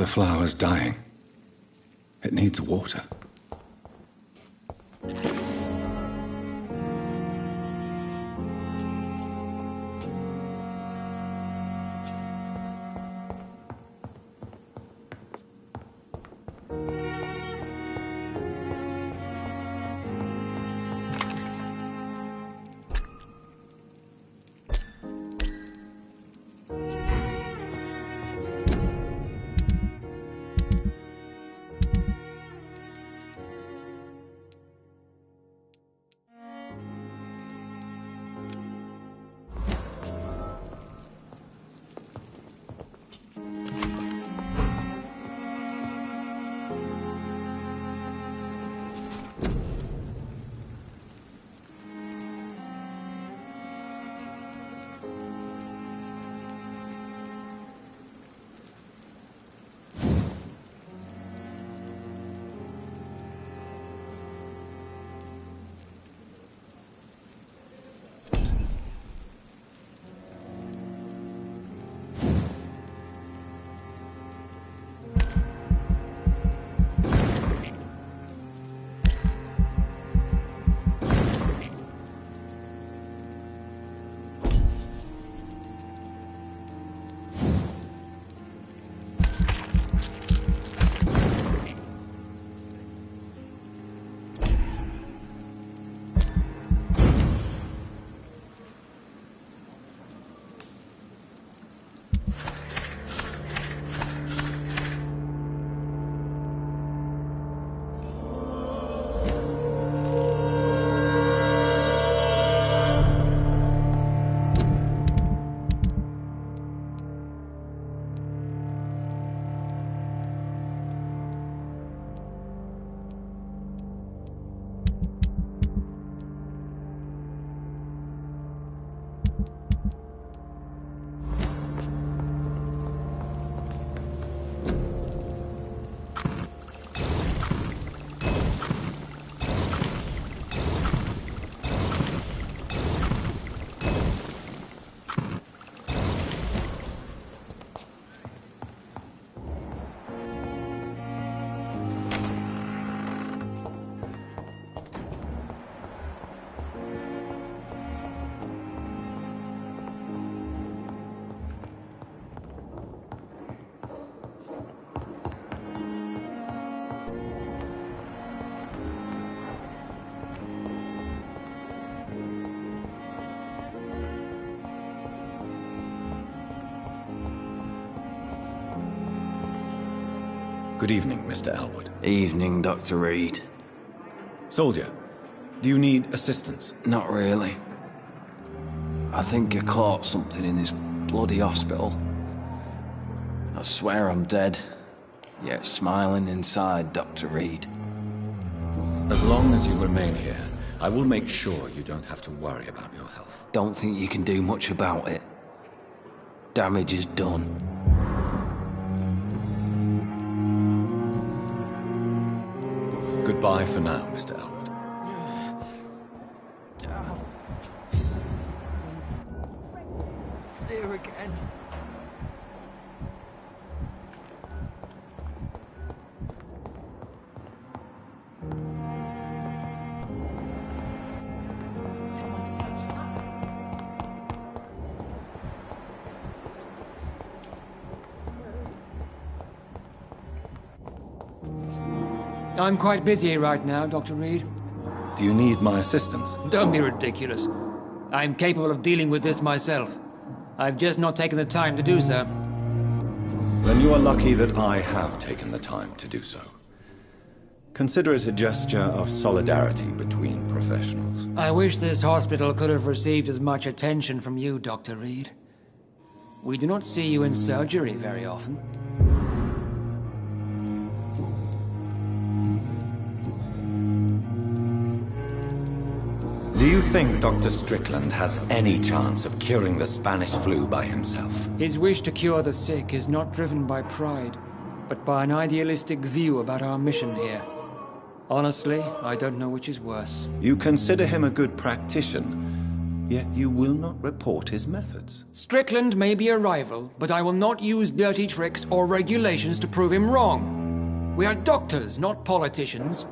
The flower's dying. It needs water. Good evening, Mr. Elwood. Evening, Dr. Reed. Soldier, do you need assistance? Not really. I think I caught something in this bloody hospital. I swear I'm dead, yet smiling inside, Dr. Reed. As long as you remain here, I will make sure you don't have to worry about your health. Don't think you can do much about it. Damage is done. Goodbye for now, Mr. Elwood. There again. I'm quite busy right now, Dr. Reed. Do you need my assistance? Don't be ridiculous. I'm capable of dealing with this myself. I've just not taken the time to do so. Then you are lucky that I have taken the time to do so. Consider it a gesture of solidarity between professionals. I wish this hospital could have received as much attention from you, Dr. Reed. We do not see you in surgery very often. Do you think Dr. Strickland has any chance of curing the Spanish flu by himself? His wish to cure the sick is not driven by pride, but by an idealistic view about our mission here. Honestly, I don't know which is worse. You consider him a good practitioner, Yet you will not report his methods. Strickland may be a rival, but I will not use dirty tricks or regulations to prove him wrong. We are doctors, not politicians.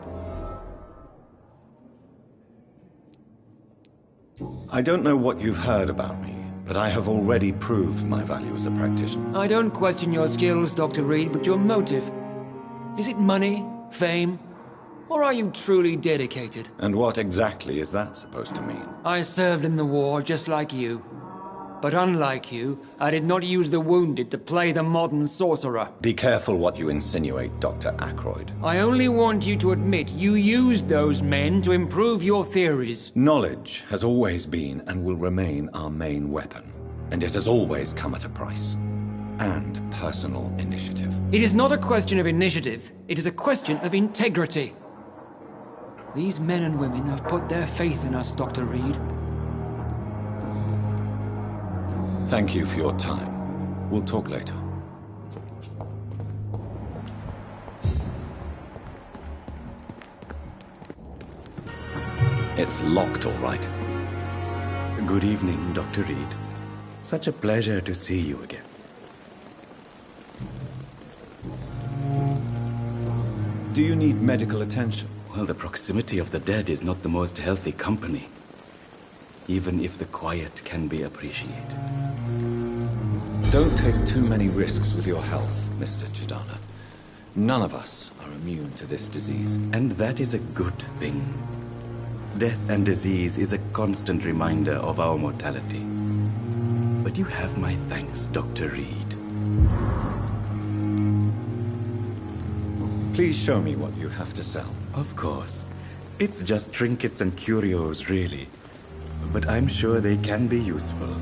I don't know what you've heard about me, but I have already proved my value as a practitioner. I don't question your skills, Dr. Reed, but your motive. Is it money, fame, or are you truly dedicated? And what exactly is that supposed to mean? I served in the war just like you. But unlike you, I did not use the wounded to play the modern sorcerer. Be careful what you insinuate, Dr. Ackroyd. I only want you to admit you used those men to improve your theories. Knowledge has always been and will remain our main weapon. And it has always come at a price. And personal initiative. It is not a question of initiative. It is a question of integrity. These men and women have put their faith in us, Dr. Reed. Thank you for your time. We'll talk later. It's locked, all right. Good evening, Dr. Reed. Such a pleasure to see you again. Do you need medical attention? Well, the proximity of the dead is not the most healthy company, even if the quiet can be appreciated. Don't take too many risks with your health, Mr. Chidana. None of us are immune to this disease. And that is a good thing. Death and disease is a constant reminder of our mortality. But you have my thanks, Dr. Reed. Please show me what you have to sell. Of course. It's just trinkets and curios, really. But I'm sure they can be useful.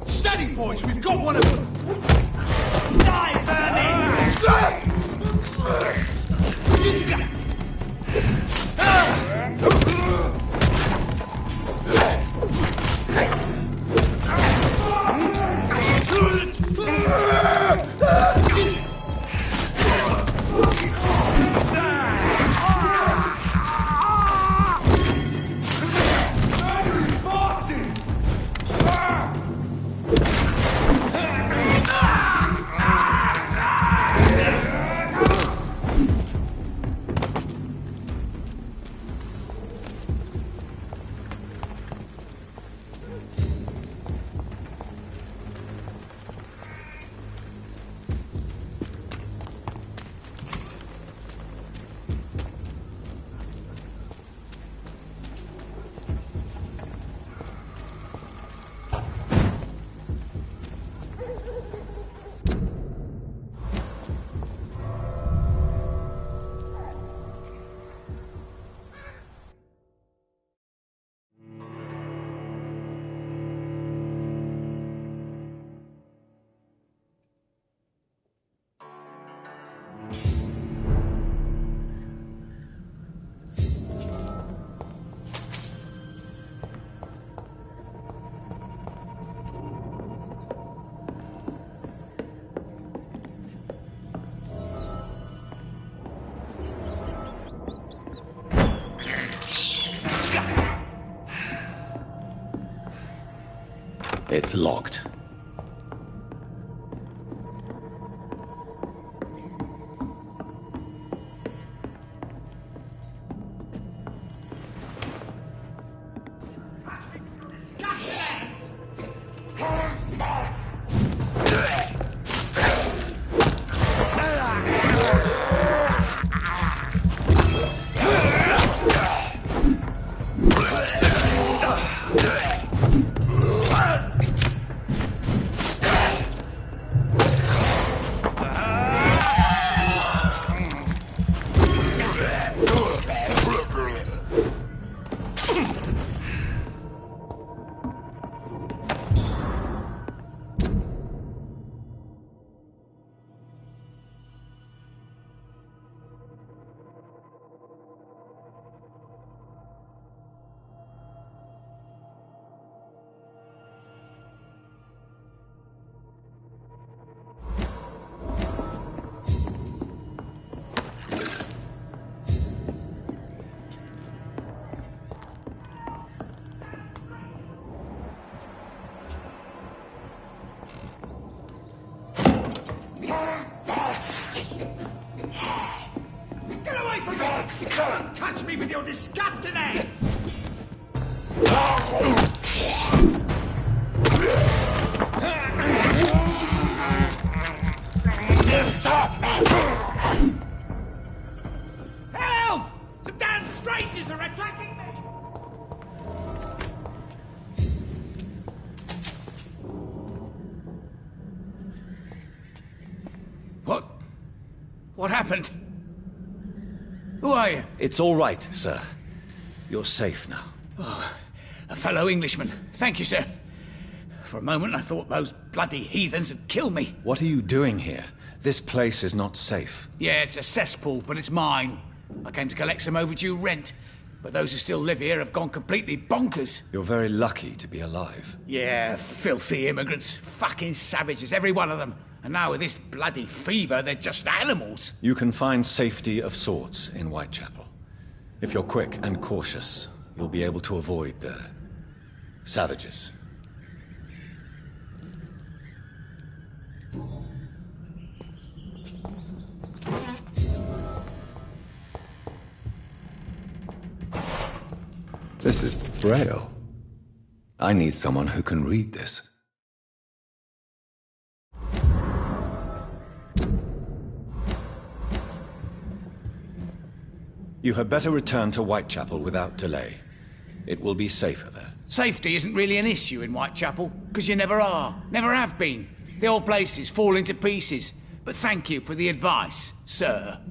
Steady, boys! We've got one of them! Die, vermin! It's locked. Touch me with your disgusting hands! Help! Some damn strangers are attacking me! What happened? Who are you? It's all right, sir. You're safe now. Oh, a fellow Englishman. Thank you, sir. For a moment, I thought those bloody heathens had killed me. What are you doing here? This place is not safe. Yeah, it's a cesspool, but it's mine. I came to collect some overdue rent, but those who still live here have gone completely bonkers. You're very lucky to be alive. Yeah, filthy immigrants. Fucking savages, every one of them. And now with this bloody fever, they're just animals. You can find safety of sorts in Whitechapel. If you're quick and cautious, you'll be able to avoid the savages. This is Braille. I need someone who can read this. You had better return to Whitechapel without delay. It will be safer there. Safety isn't really an issue in Whitechapel, because you never are. Never have been. The old place is falling to pieces. But thank you for the advice, sir.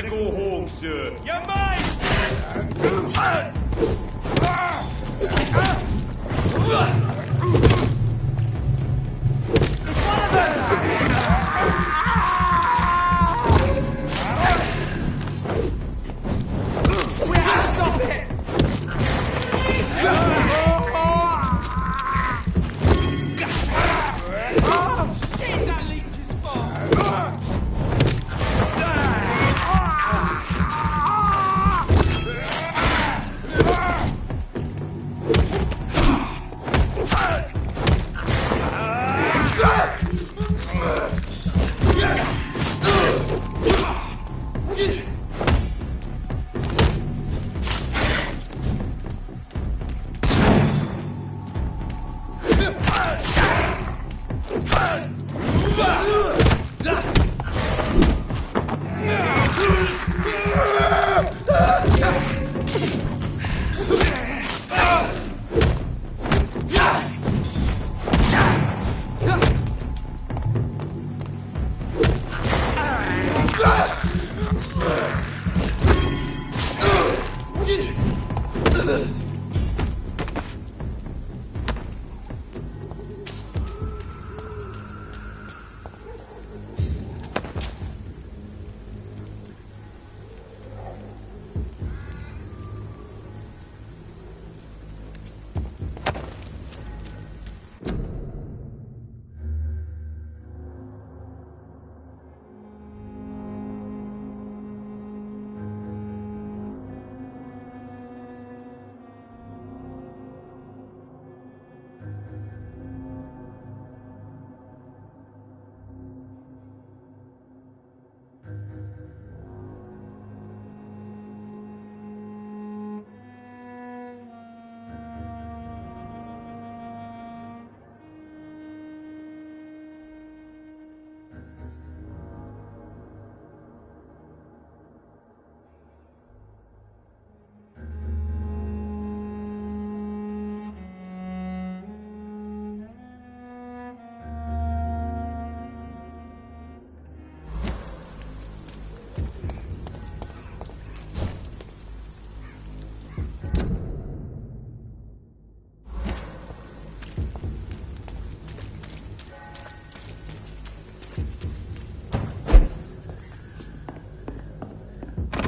better go home, sir. You're mine! It's one of them! We have to stop it! Oh, shit! That leech is far!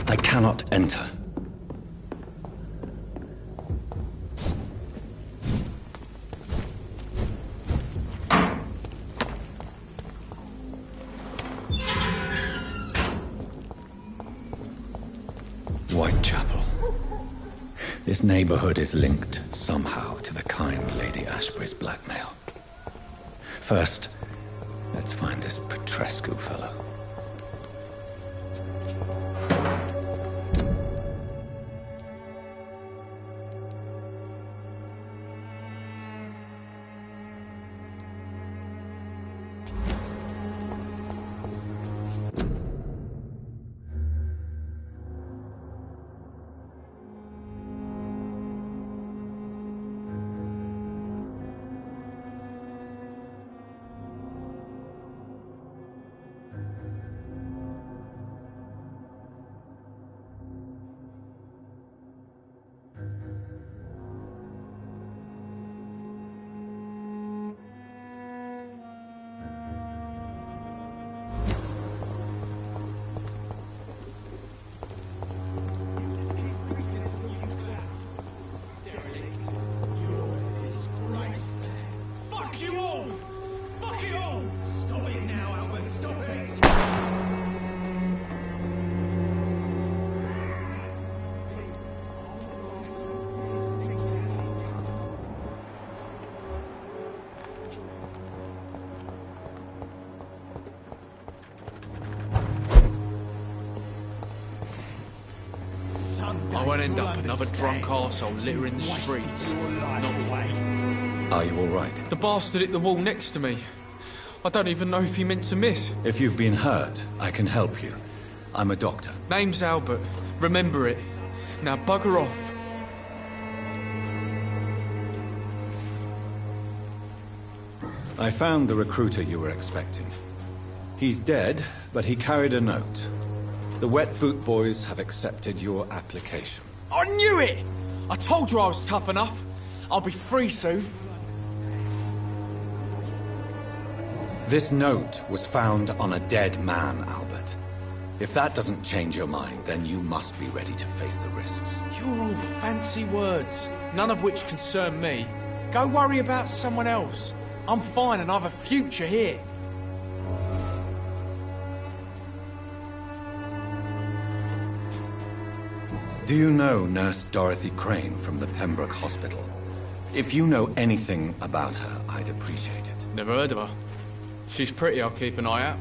I cannot enter. Whitechapel. This neighborhood is linked somehow to the kind Lady Ashbury's blackmail. First, let's find this Petrescu fellow. I won't end up another drunk arsehole littering the streets. No way. Are you all right? The bastard hit the wall next to me. I don't even know if he meant to miss. If you've been hurt, I can help you. I'm a doctor. Name's Albert. Remember it. Now bugger off. I found the recruiter you were expecting. He's dead, but he carried a note. The Wet Boot Boys have accepted your application. I knew it! I told you I was tough enough. I'll be free soon. This note was found on a dead man, Albert. If that doesn't change your mind, then you must be ready to face the risks. You're all fancy words, none of which concern me. Go worry about someone else. I'm fine and I've a future here. Do you know Nurse Dorothy Crane from the Pembroke Hospital? If you know anything about her, I'd appreciate it. Never heard of her. She's pretty, I'll keep an eye out.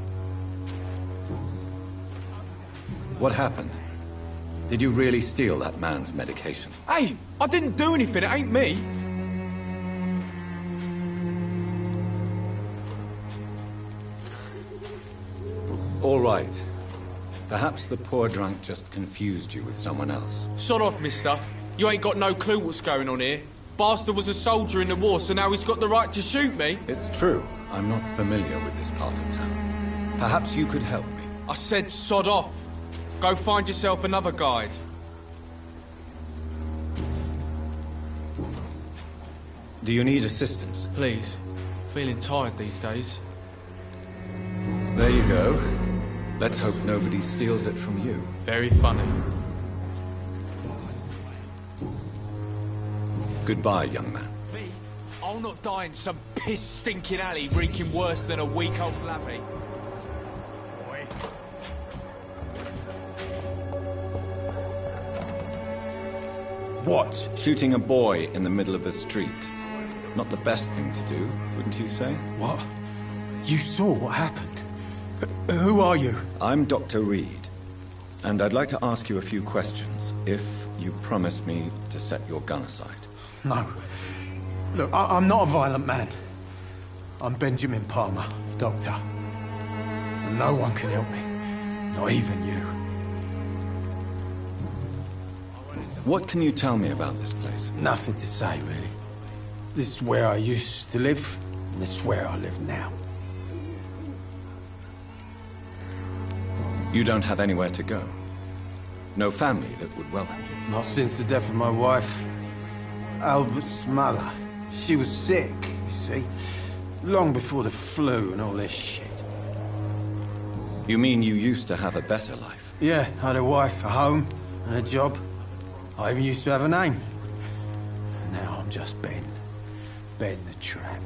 What happened? Did you really steal that man's medication? Hey, I didn't do anything, it ain't me. All right. Perhaps the poor drunk just confused you with someone else. Sod off, mister. You ain't got no clue what's going on here. Bastard was a soldier in the war, so now he's got the right to shoot me. It's true. I'm not familiar with this part of town. Perhaps you could help me. I said sod off. Go find yourself another guide. Do you need assistance? Please. Feeling tired these days. There you go. Let's hope nobody steals it from you. Very funny. Goodbye, young man. Me? I'll not die in some piss-stinking alley reeking worse than a week-old lavvy. What? Shooting a boy in the middle of the street. Not the best thing to do, wouldn't you say? What? You saw what happened? Who are you? I'm Dr. Reed, and I'd like to ask you a few questions, if you promise me to set your gun aside. No. Look, I'm not a violent man. I'm Benjamin Palmer, doctor. And no one can help me. Not even you. What can you tell me about this place? Nothing to say, really. This is where I used to live, and this is where I live now. You don't have anywhere to go? No family that would welcome you? Not since the death of my wife, Albert's mother. She was sick, you see. Long before the flu and all this shit. You mean you used to have a better life? Yeah, I had a wife, a home, and a job. I even used to have a name. Now I'm just Ben. Ben the Tramp.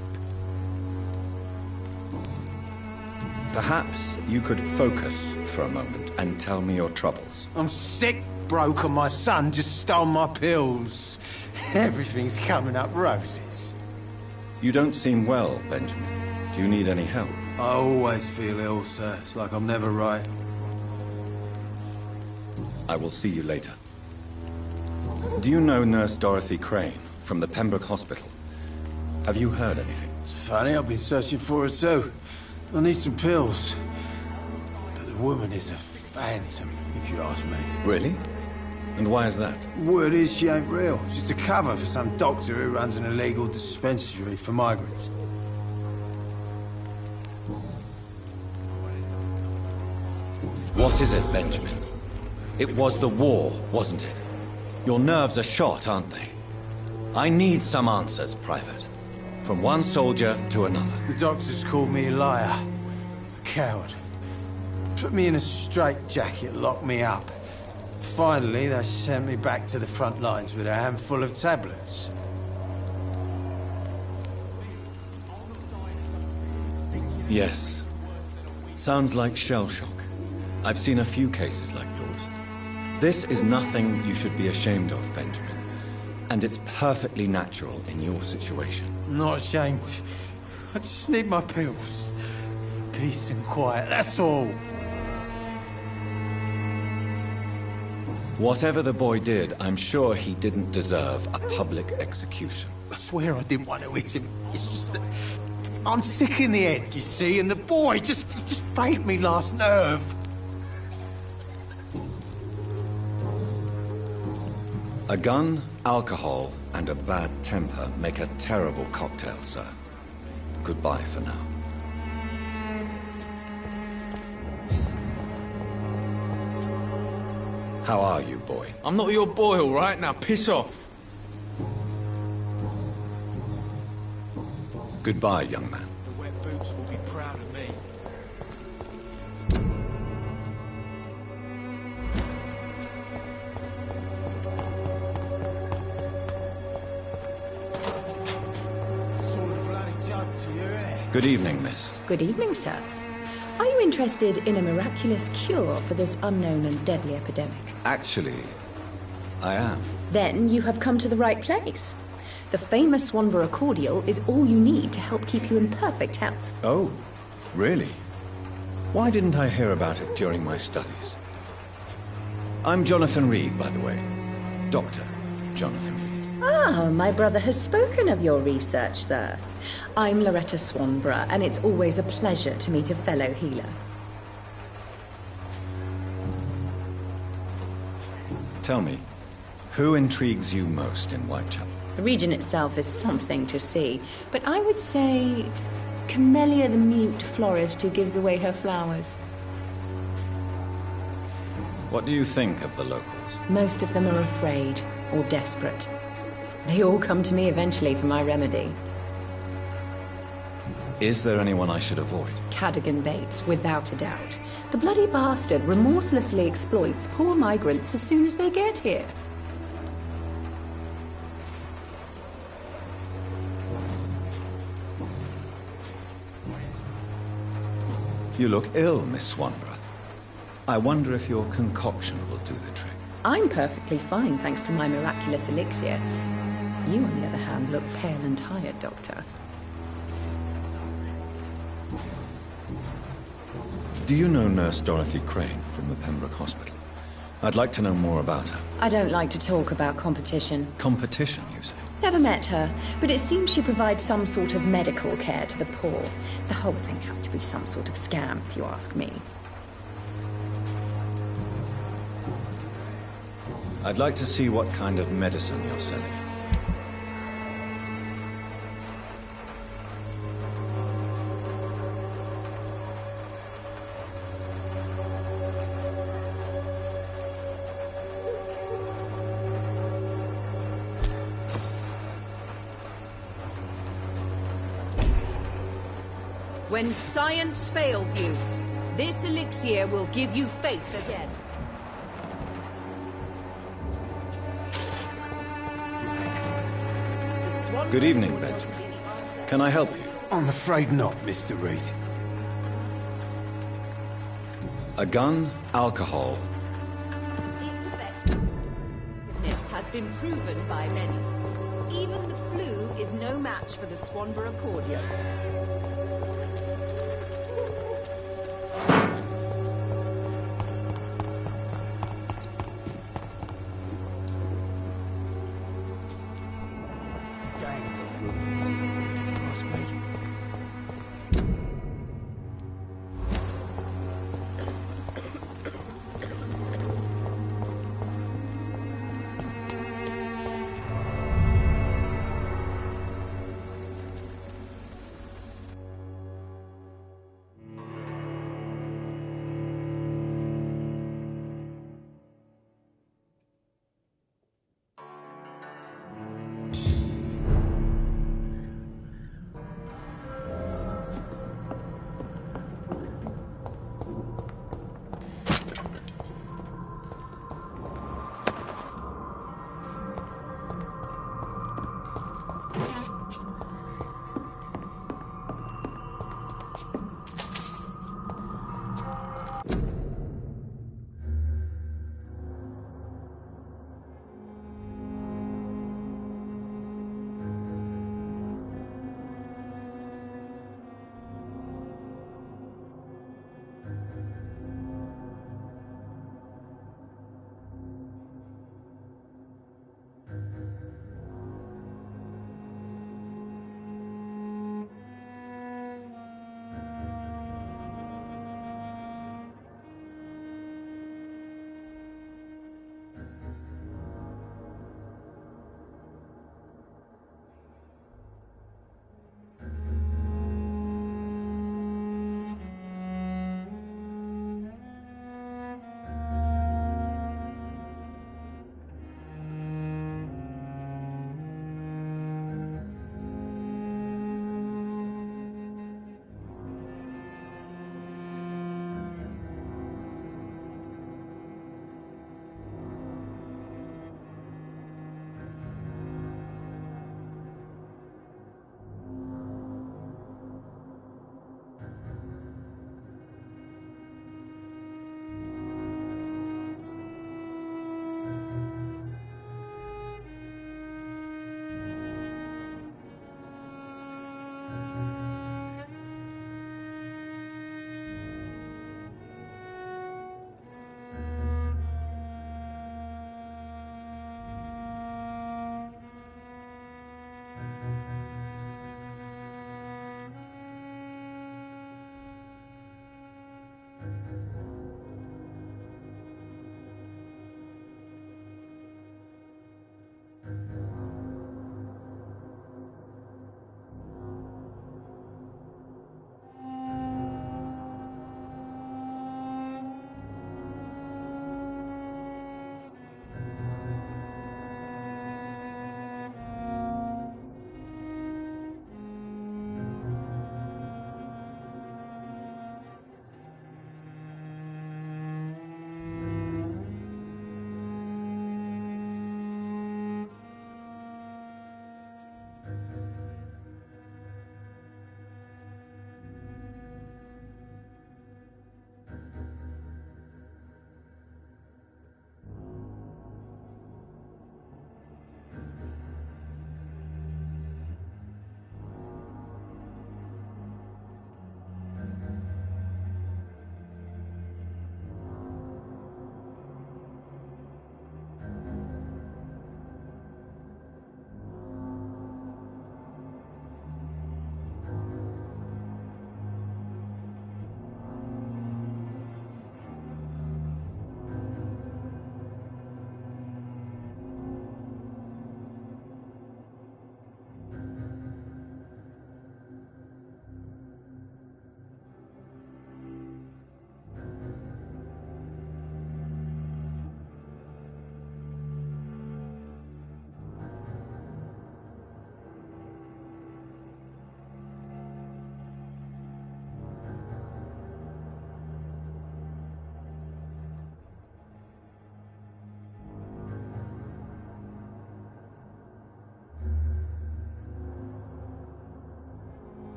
Perhaps you could focus for a moment and tell me your troubles. I'm sick, broke, and my son just stole my pills. Everything's coming up roses. You don't seem well, Benjamin. Do you need any help? I always feel ill, sir. It's like I'm never right. I will see you later. Do you know Nurse Dorothy Crane from the Pembroke Hospital? Have you heard anything? It's funny, I've been searching for her too. I need some pills. But the woman is a phantom, if you ask me. Really? And why is that? Word is she ain't real. She's a cover for some doctor who runs an illegal dispensary for migrants. What is it, Benjamin? It was the war, wasn't it? Your nerves are shot, aren't they? I need some answers, Private. From one soldier to another. The doctors called me a liar. A coward. Put me in a straitjacket, locked me up. Finally, they sent me back to the front lines with a handful of tablets. Yes. Sounds like shell shock. I've seen a few cases like yours. This is nothing you should be ashamed of, Benjamin. And it's perfectly natural in your situation. I'm not ashamed. I just need my pills. Peace and quiet, that's all. Whatever the boy did, I'm sure he didn't deserve a public execution. I swear I didn't want to hit him. It's just that I'm sick in the head, you see, and the boy just failed me last nerve. A gun, alcohol, and a bad temper make a terrible cocktail, sir. Goodbye for now. How are you, boy? I'm not your boy, all right? Now piss off. Goodbye, young man. The wet boots will be proud of me. Sort of bloody joke to you, innit? Good evening, miss. Good evening, sir. Are you interested in a miraculous cure for this unknown and deadly epidemic? Actually, I am. Then you have come to the right place. The famous Swanborough cordial is all you need to help keep you in perfect health. Oh, really? Why didn't I hear about it during my studies? I'm Jonathan Reed, by the way. Dr. Jonathan Reed. Ah, my brother has spoken of your research, sir. I'm Loretta Swanborough, and it's always a pleasure to meet a fellow healer. Tell me, who intrigues you most in Whitechapel? The region itself is something to see, but I would say Camellia the mute florist who gives away her flowers. What do you think of the locals? Most of them are afraid or desperate. They all come to me eventually for my remedy. Is there anyone I should avoid? Cadogan Bates, without a doubt. The bloody bastard remorselessly exploits poor migrants as soon as they get here. You look ill, Miss Swanborough. I wonder if your concoction will do the trick. I'm perfectly fine thanks to my miraculous elixir. You, on the other hand, look pale and tired, Doctor. Do you know Nurse Dorothy Crane from the Pembroke Hospital? I'd like to know more about her. I don't like to talk about competition. Competition, you say? Never met her, but it seems she provides some sort of medical care to the poor. The whole thing has to be some sort of scam, if you ask me. I'd like to see what kind of medicine you're selling. When science fails you, this elixir will give you faith again. Good evening, Benjamin. Can I help you? I'm afraid not, Mr. Reed. A gun, alcohol. Its effectiveness has been proven by many. Even the flu is no match for the Swanborough cordial.